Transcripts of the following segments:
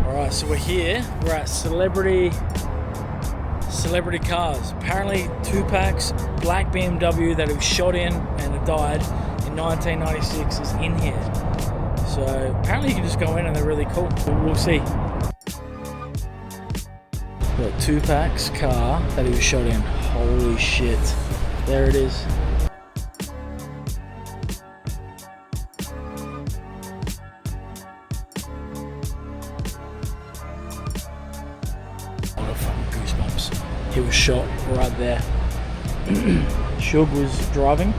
Alright, so we're here. We're at Celebrity Cars. Apparently Tupac's black BMW that he was shot in and died in 1996 is in here. So apparently you can just go in and they're really cool. We'll see. Got Tupac's car that he was shot in. Holy shit. There it is. Goosebumps. He was shot right there. Suge was driving.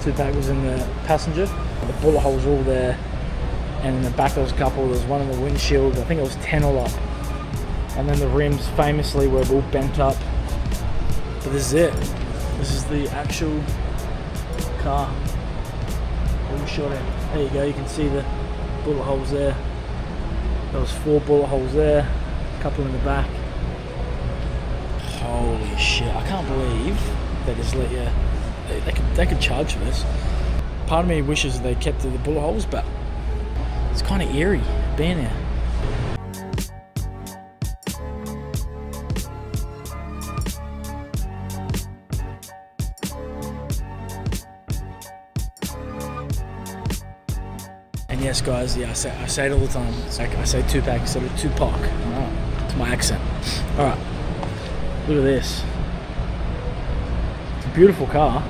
Tupac was in the passenger. The bullet holes were all there. And in the back there was a couple. There was one in the windshield. I think it was 10 all up. And then the rims famously were all bent up. But this is it. This is the actual car. All shot in. There you go. You can see the bullet holes there. There was 4 bullet holes there. A couple in the back. Holy shit, I can't believe they just let you, they could charge for this. Part of me wishes they kept the bullet holes, but it's kind of eerie being here. And yes guys, yeah, I say it all the time. It's like I say Tupac instead of Tupac. It's my accent. Alright. Look at this. It's a beautiful car.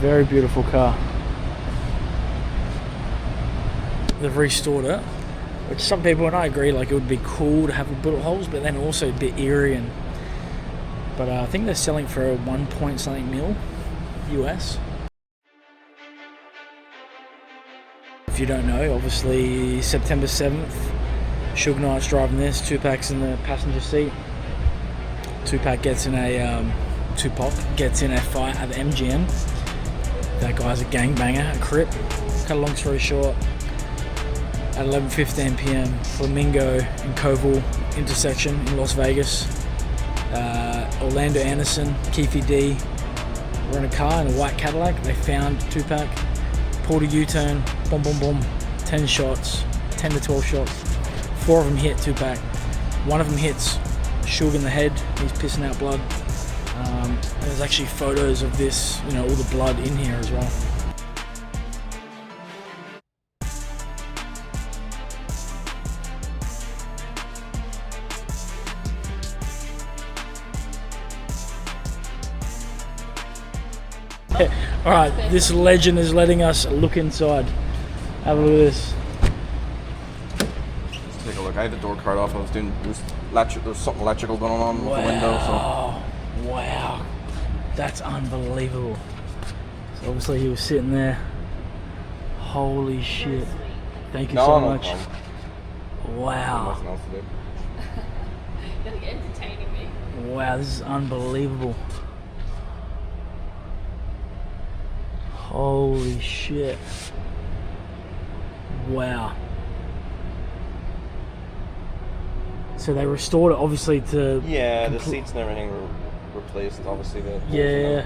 Very beautiful car. They've restored it, which some people, and I agree, like it would be cool to have the bullet holes, but then also a bit eerie. But I think they're selling for 1 point something mil US. If you don't know, obviously September 7th, Suge Knight's driving this, Tupac's in the passenger seat. Tupac gets in a fight at the MGM. That guy's a gangbanger, a Crip. Cut a long story short, at 11:15 p.m, Flamingo and Koval intersection in Las Vegas. Orlando Anderson, Keefe D were in a car in a white Cadillac. They found Tupac, pulled a U-turn, boom, boom, boom, 10 shots, 10 to 12 shots. 4 of them hit Tupac. 1 of them hits Suge in the head. He's pissing out blood. There's actually photos of this, you know, all the blood in here as well. Alright, this legend is letting us look inside. Have a look at this. Take a look. I had the door card off. I was doing there was something electrical going on with the window. So. Wow, that's unbelievable. So obviously he was sitting there. Holy shit! Thank you so much. Wow. Nothing else to do. You're like entertaining me. Wow, this is unbelievable. Holy shit! Wow. So they restored it, obviously, to... Yeah, the seats and everything were replaced, obviously. Yeah.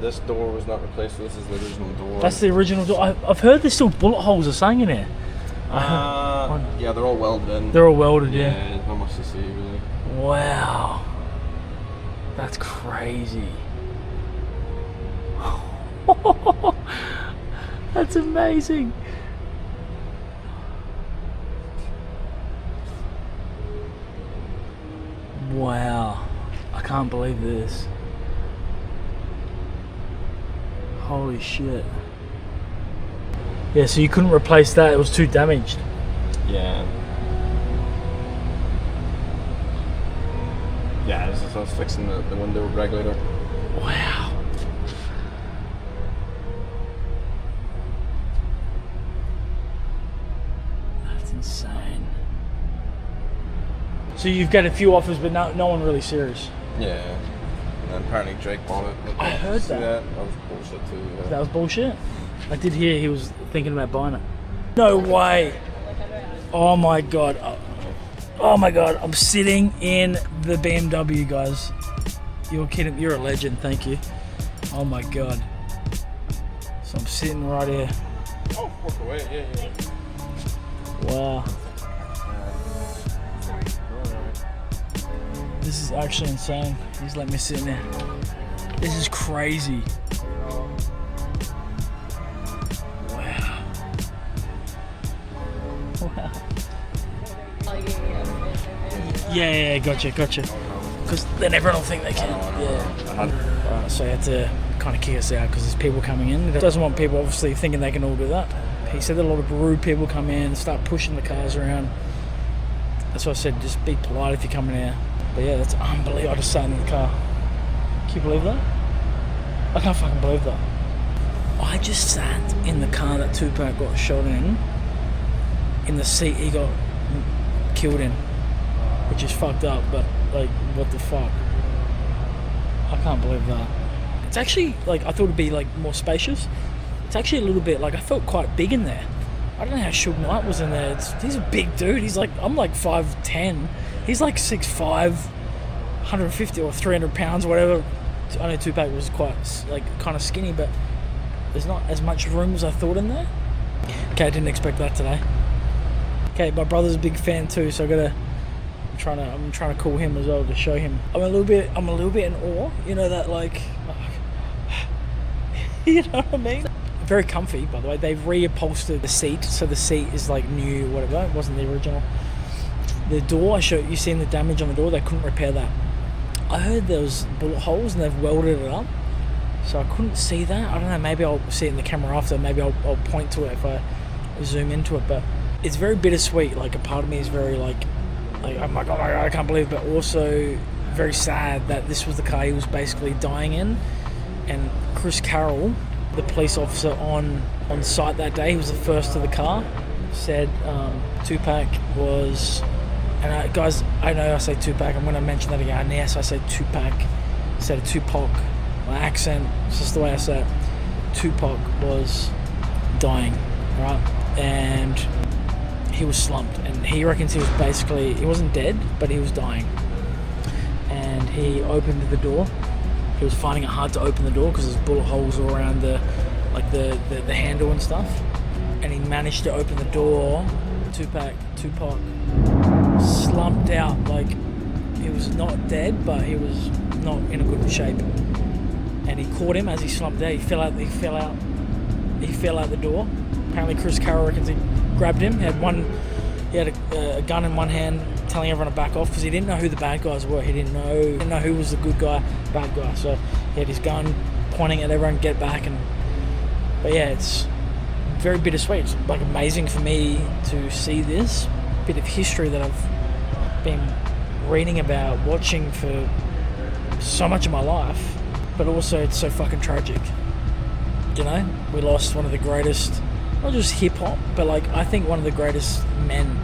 This door was not replaced, so this is the original door. That's the original door. I've heard there's still bullet holes are saying in here. Yeah, they're all welded in. They're all welded, yeah. Yeah, there's not much to see, really. Wow. That's crazy. That's amazing. Wow, I can't believe this. Holy shit. Yeah, so you couldn't replace that, it was too damaged. Yeah. Yeah, I was fixing the window regulator. Wow. That's insane. So you've got a few offers, but no one really serious. Yeah. And apparently Drake bought it. I heard that. That was bullshit too. Yeah. That was bullshit? I did hear he was thinking about buying it. No way. Oh my god. Oh my god. I'm sitting in the BMW, guys. You're kidding. You're a legend. Thank you. Oh my god. So I'm sitting right here. Oh, walk away. Yeah. Wow. This is actually insane. He's let me sit in there. This is crazy. Wow. Wow. Yeah, gotcha. Because then everyone will think they can. Yeah. Right, so he had to kind of kick us out because there's people coming in. He doesn't want people obviously thinking they can all do that. He said that a lot of rude people come in and start pushing the cars around. That's why I said just be polite if you're coming here. But yeah, that's unbelievable. I just sat in the car. Can you believe that? I can't fucking believe that. I just sat in the car that Tupac got shot in the seat he got killed in, which is fucked up, but like, what the fuck? I can't believe that. It's actually, like, I thought it'd be like more spacious. It's actually a little bit, like, I felt quite big in there. I don't know how Suge Knight was in there. He's a big dude. He's like, I'm like 5'10". He's like 6'5", 150 or 300 pounds, whatever. I know Tupac was quite, like, kind of skinny, but there's not as much room as I thought in there. Okay, I didn't expect that today. Okay, my brother's a big fan too, so I'm trying to call him as well to show him. I'm a little bit in awe. You know that, like, you know what I mean? Very comfy, by the way. They've reupholstered the seat, so the seat is like new, whatever. It wasn't the original. The door, you seen the damage on the door? They couldn't repair that. I heard there was bullet holes and they've welded it up, so I couldn't see that. I don't know. Maybe I'll see it in the camera after. Maybe I'll point to it if I zoom into it. But it's very bittersweet. Like, a part of me is very like oh my god, I can't believe it, but also very sad that this was the car he was basically dying in. And Chris Carroll, the police officer on site that day, he was the first to the car, said Tupac was, and guys, I know I say Tupac, I'm going to mention that again. Yes, I say Tupac, instead of Tupac. My accent, it's just the way I say it. Tupac was dying, right? And he was slumped, and he reckons he was basically, he wasn't dead, but he was dying. And he opened the door. He was finding it hard to open the door because there's bullet holes all around the handle and stuff. And he managed to open the door. Tupac slumped out, like, he was not dead, but he was not in a good shape. And he caught him as he slumped there. He fell out the door. Apparently Chris Carroll reckons he grabbed him. He had a gun in one hand, telling everyone to back off because he didn't know who the bad guys were. He didn't know who was the good guy, bad guy. So he had his gun pointing at everyone, get back. But yeah, it's very bittersweet. It's like amazing for me to see this bit of history that I've been reading about, watching for so much of my life. But also, it's so fucking tragic. You know, we lost one of the greatest, not just hip hop, but like, I think one of the greatest men.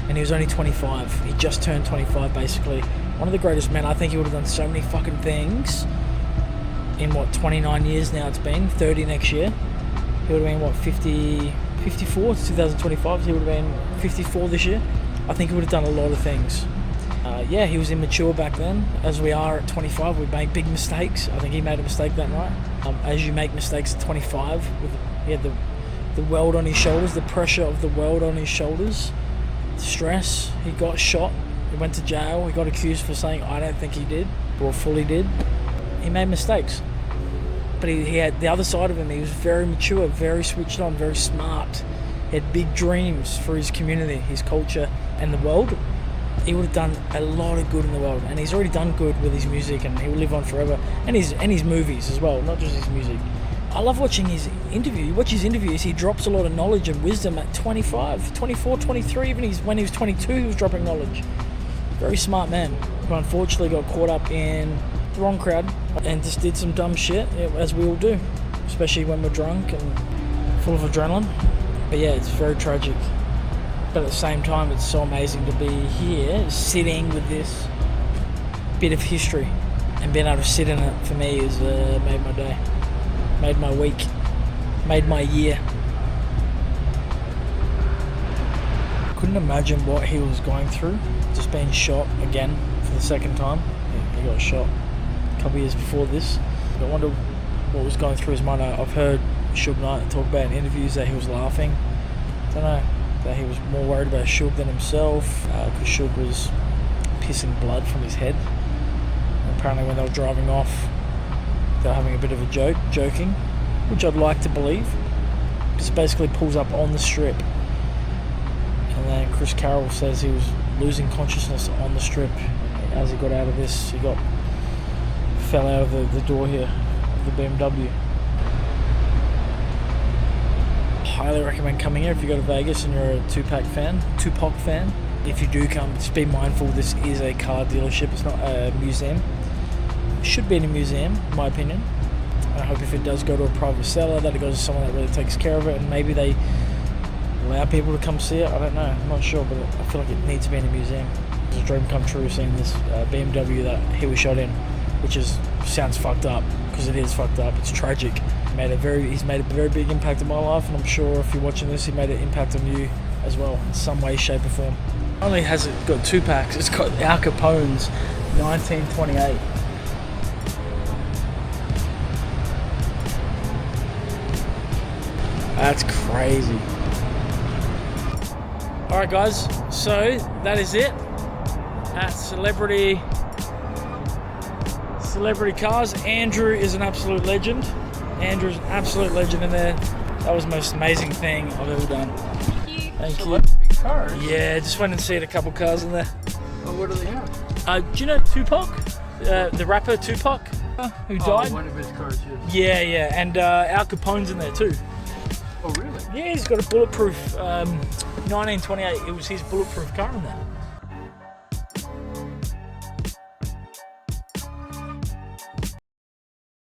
And he was only 25. He just turned 25, basically. One of the greatest men. I think he would have done so many fucking things in, 29 years now it's been, 30 next year. He would have been, 54? It's 2025, so he would have been 54 this year. I think he would have done a lot of things. Yeah, he was immature back then. As we are at 25, we make big mistakes. I think he made a mistake that night. As you make mistakes at 25, he had the world on his shoulders, the pressure of the world on his shoulders, stress. He got shot. He went to jail. He got accused for saying, I don't think he did, or fully did. He made mistakes. But he had the other side of him. He was very mature, very switched on, very smart. He had big dreams for his community, his culture, and the world. He would have done a lot of good in the world, and he's already done good with his music, and he will live on forever. And his movies as well, not just his music. I love watching his interview. You watch his interviews, he drops a lot of knowledge and wisdom at 25, 24, 23, even when he was 22, he was dropping knowledge. Very smart man, who unfortunately got caught up in the wrong crowd and just did some dumb shit, as we all do, especially when we're drunk and full of adrenaline. But yeah, it's very tragic. But at the same time, it's so amazing to be here, sitting with this bit of history, and being able to sit in it, for me, has made my day, made my week, made my year. Couldn't imagine what he was going through, just being shot again for the second time. He got shot a couple of years before this. I wonder what was going through his mind. I've heard Suge Knight talk about in interviews that he was laughing. Don't know, that he was more worried about Suge than himself, because Suge was pissing blood from his head. And apparently when they were driving off, they were having a bit of a joking, which I'd like to believe. Just basically pulls up on the strip, and then Chris Carroll says he was losing consciousness on the strip as he got out of this. He fell out of the door here of the BMW. Highly recommend coming here if you go to Vegas and you're a Tupac fan. If you do come, just be mindful this is a car dealership, it's not a museum. It should be in a museum, in my opinion. I hope if it does go to a private seller that it goes to someone that really takes care of it, and maybe they allow people to come see it. I don't know, I'm not sure, but I feel like it needs to be in a museum. It's a dream come true seeing this BMW that he was shot in, which sounds fucked up, because it is fucked up. It's tragic. He's made a very big impact in my life, and I'm sure if you're watching this, he made an impact on you as well in some way, shape or form. Not only has it got Tupac's, it's got Al Capone's 1928. That's crazy. Alright guys, so that is it at Celebrity Cars. Andrew is an absolute legend. Andrew's an absolute legend in there. That was the most amazing thing I've ever done. Thank you. Celebrity cars? Yeah, just went and seen a couple cars in there. Oh, what do they have? Do you know Tupac? The rapper Tupac, who died? Oh, one of his cars, yes. Yeah, and Al Capone's in there too. Oh, really? Yeah, he's got a bulletproof 1928. It was his bulletproof car in there.